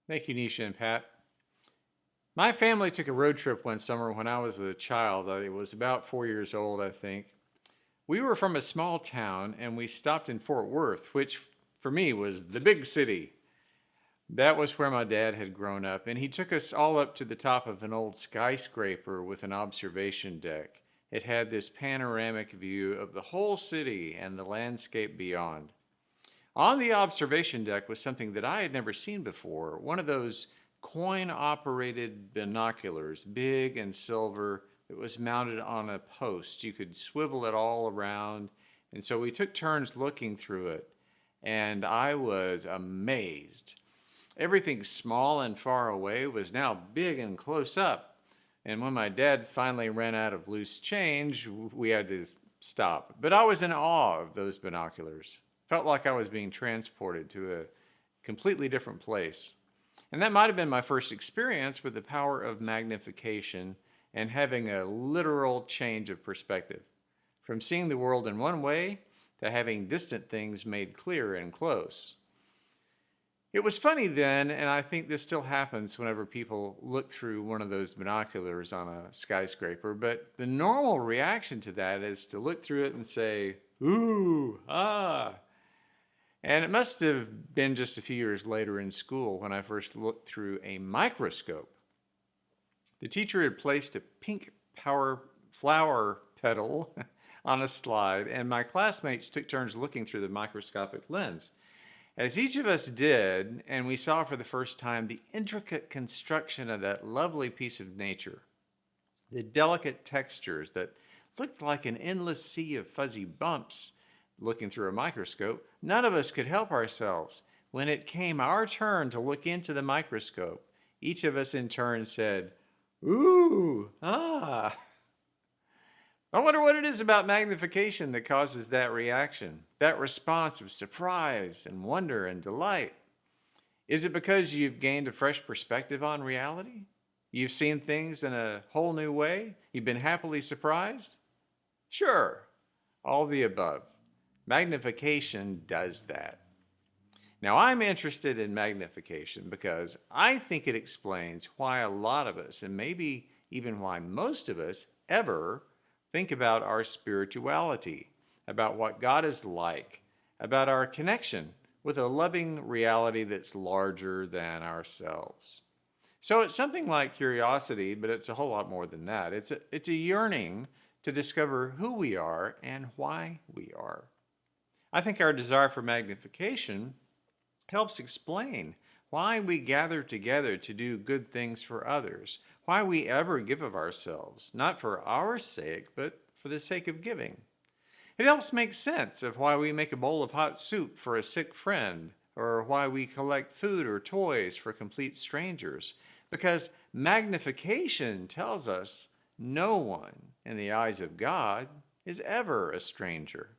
Thank you, Nisha and Pat. My family took a road trip one summer when I was a child. I was about 4 years old, I think. We were from a small town and we stopped in Fort Worth, which for me was the big city. That was where my dad had grown up, and he took us all up to the top of an old skyscraper with an observation deck. It had this panoramic view of the whole city and the landscape beyond. On the observation deck was something that I had never seen before, one of those coin operated binoculars, big and silver, that was mounted on a post. You could swivel it all around. And so we took turns looking through it, and I was amazed. Everything small and far away was now big and close up. And when my dad finally ran out of loose change, we had to stop. But I was in awe of those binoculars. Felt like I was being transported to a completely different place. And that might have been my first experience with the power of magnification and having a literal change of perspective. From seeing the world in one way to having distant things made clear and close. It was funny then, and I think this still happens whenever people look through one of those binoculars on a skyscraper, but the normal reaction to that is to look through it and say, ooh, ah. And it must have been just a few years later in school when I first looked through a microscope. The teacher had placed a pink flower petal on a slide, and my classmates took turns looking through the microscopic lens. As each of us did, and we saw for the first time the intricate construction of that lovely piece of nature, the delicate textures that looked like an endless sea of fuzzy bumps looking through a microscope, none of us could help ourselves. When it came our turn to look into the microscope, each of us in turn said, ooh, ah. I wonder what it is about magnification that causes that reaction, that response of surprise and wonder and delight. Is it because you've gained a fresh perspective on reality? You've seen things in a whole new way? You've been happily surprised? Sure, all the above. Magnification does that. Now, I'm interested in magnification because I think it explains why a lot of us, and maybe even why most of us, ever think about our spirituality, about what God is like, about our connection with a loving reality that's larger than ourselves. So it's something like curiosity, but it's a whole lot more than that. It's a yearning to discover who we are and why we are. I think our desire for magnification helps explain why we gather together to do good things for others, why we ever give of ourselves, not for our sake, but for the sake of giving. It helps make sense of why we make a bowl of hot soup for a sick friend, or why we collect food or toys for complete strangers, because magnification tells us no one, in the eyes of God, is ever a stranger.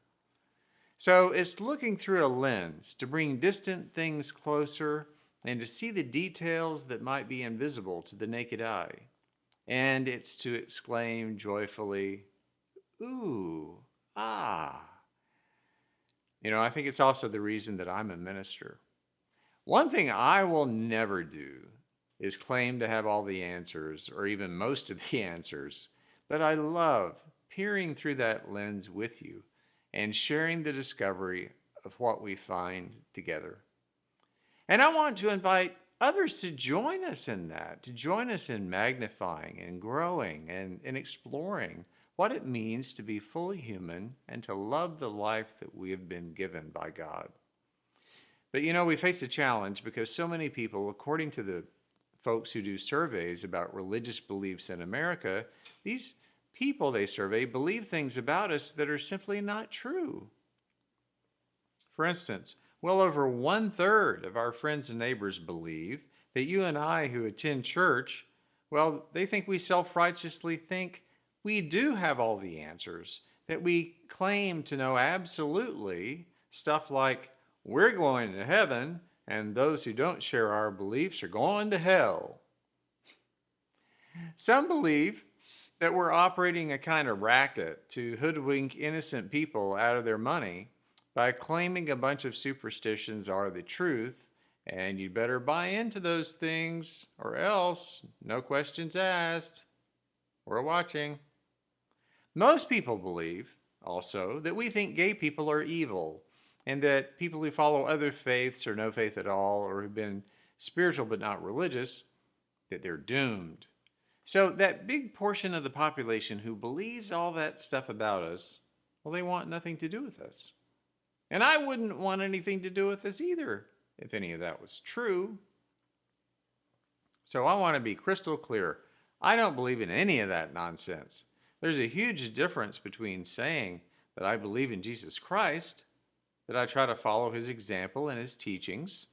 So it's looking through a lens to bring distant things closer and to see the details that might be invisible to the naked eye. And it's to exclaim joyfully, ooh, ah. I think it's also the reason that I'm a minister. One thing I will never do is claim to have all the answers or even most of the answers, but I love peering through that lens with you and sharing the discovery of what we find together. And I want to invite others to join us in that, to join us in magnifying and growing and in exploring what it means to be fully human and to love the life that we have been given by God. But we face a challenge because so many people, according to the folks who do surveys about religious beliefs in America, these people they survey believe things about us that are simply not true. For instance, well over 1/3 of our friends and neighbors believe that you and I who attend church, well, they think we self-righteously think we do have all the answers, that we claim to know absolutely stuff like we're going to heaven and those who don't share our beliefs are going to hell. Some believe that we're operating a kind of racket to hoodwink innocent people out of their money by claiming a bunch of superstitions are the truth And you'd better buy into those things, or else, no questions asked. We're watching. Most people believe, also, that we think gay people are evil, and that people who follow other faiths or no faith at all, or who've been spiritual but not religious, that they're doomed. So that big portion of the population who believes all that stuff about us, well, they want nothing to do with us. And I wouldn't want anything to do with us either, if any of that was true. So I want to be crystal clear. I don't believe in any of that nonsense. There's a huge difference between saying that I believe in Jesus Christ, that I try to follow his example and his teachings,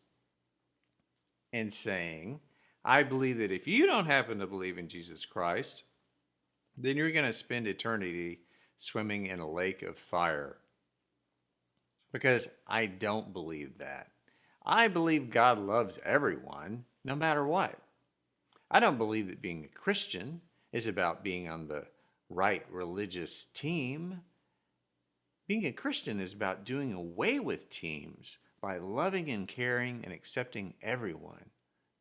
and saying, I believe that if you don't happen to believe in Jesus Christ, then you're going to spend eternity swimming in a lake of fire. Because I don't believe that. I believe God loves everyone, no matter what. I don't believe that being a Christian is about being on the right religious team. Being a Christian is about doing away with teams by loving and caring and accepting everyone,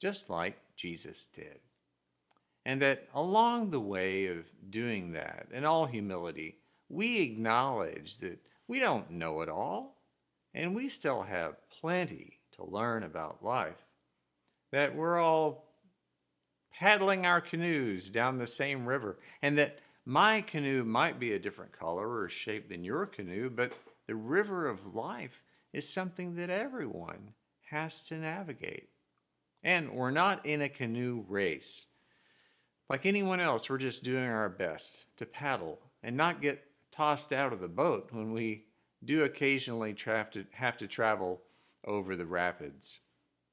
just like Jesus did. And that along the way of doing that, in all humility, we acknowledge that we don't know it all, and we still have plenty to learn about life. That we're all paddling our canoes down the same river, and that my canoe might be a different color or shape than your canoe, but the river of life is something that everyone has to navigate. And we're not in a canoe race. Like anyone else, we're just doing our best to paddle and not get tossed out of the boat when we do occasionally have to travel over the rapids.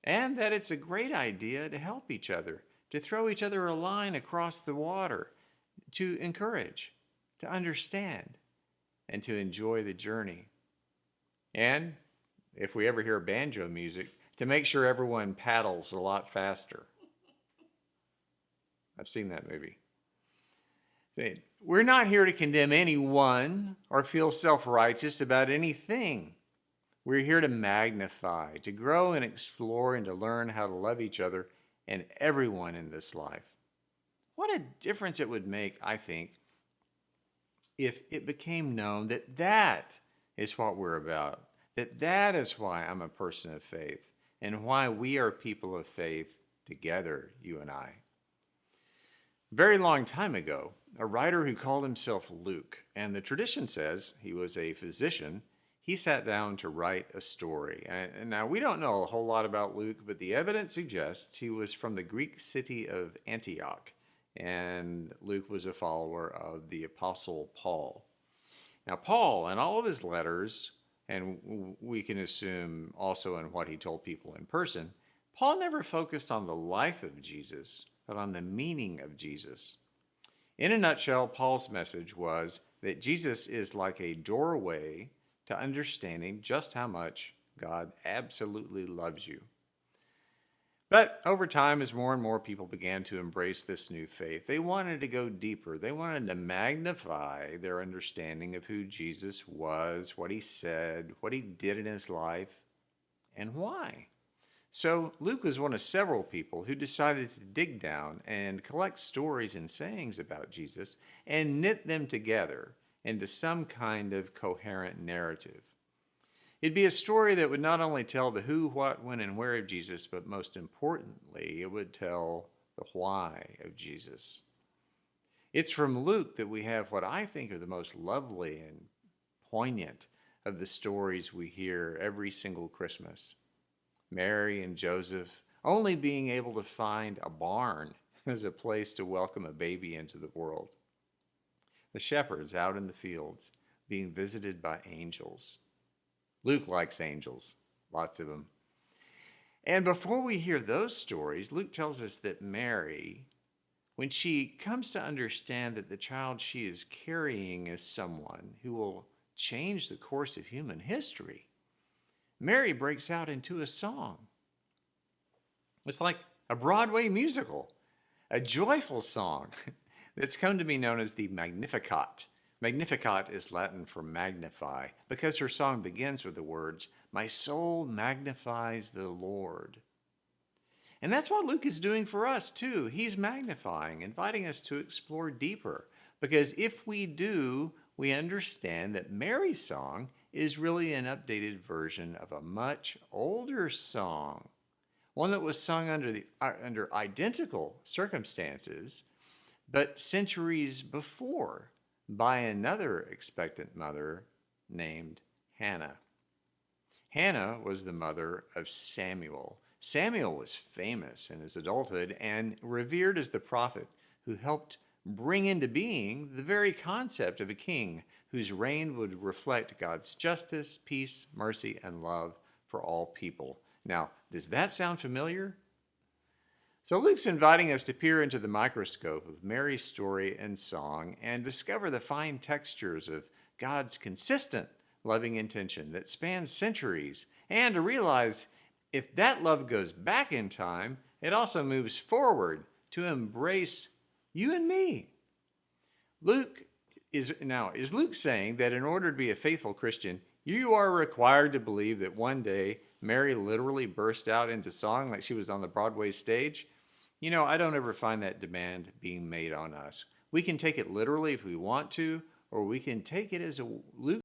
And that it's a great idea to help each other, to throw each other a line across the water, to encourage, to understand, and to enjoy the journey. And if we ever hear banjo music, to make sure everyone paddles a lot faster. I've seen that movie. We're not here to condemn anyone or feel self-righteous about anything. We're here to magnify, to grow and explore, and to learn how to love each other and everyone in this life. What a difference it would make, I think, if it became known that that is what we're about, that is why I'm a person of faith, and why we are people of faith together, you and I. A very long time ago, a writer who called himself Luke, and the tradition says he was a physician, he sat down to write a story. And now, we don't know a whole lot about Luke, but the evidence suggests he was from the Greek city of Antioch, and Luke was a follower of the Apostle Paul. Now, Paul, in all of his letters, and we can assume also in what he told people in person, Paul never focused on the life of Jesus, but on the meaning of Jesus. In a nutshell, Paul's message was that Jesus is like a doorway to understanding just how much God absolutely loves you. But over time, as more and more people began to embrace this new faith, they wanted to go deeper. They wanted to magnify their understanding of who Jesus was, what he said, what he did in his life, and why. So Luke was one of several people who decided to dig down and collect stories and sayings about Jesus and knit them together into some kind of coherent narrative. It'd be a story that would not only tell the who, what, when, and where of Jesus, but most importantly, it would tell the why of Jesus. It's from Luke that we have what I think are the most lovely and poignant of the stories we hear every single Christmas. Mary and Joseph only being able to find a barn as a place to welcome a baby into the world. The shepherds out in the fields being visited by angels. Luke likes angels, lots of them. And before we hear those stories, Luke tells us that Mary, when she comes to understand that the child she is carrying is someone who will change the course of human history, Mary breaks out into a song. It's like a Broadway musical, a joyful song that's come to be known as the Magnificat. Magnificat is Latin for magnify, because her song begins with the words, "My soul magnifies the Lord." And that's what Luke is doing for us too. He's magnifying, inviting us to explore deeper. Because if we do, we understand that Mary's song is really an updated version of a much older song, one that was sung under identical circumstances, but centuries before by another expectant mother named Hannah. Hannah was the mother of Samuel. Samuel was famous in his adulthood and revered as the prophet who helped bring into being the very concept of a king whose reign would reflect God's justice, peace, mercy, and love for all people. Now, does that sound familiar? So Luke's inviting us to peer into the microscope of Mary's story and song and discover the fine textures of God's consistent loving intention that spans centuries, and to realize if that love goes back in time, it also moves forward to embrace you and me. Is Luke saying that in order to be a faithful Christian, you are required to believe that one day Mary literally burst out into song like she was on the Broadway stage? I don't ever find that demand being made on us. We can take it literally if we want to, or we can take it as Luke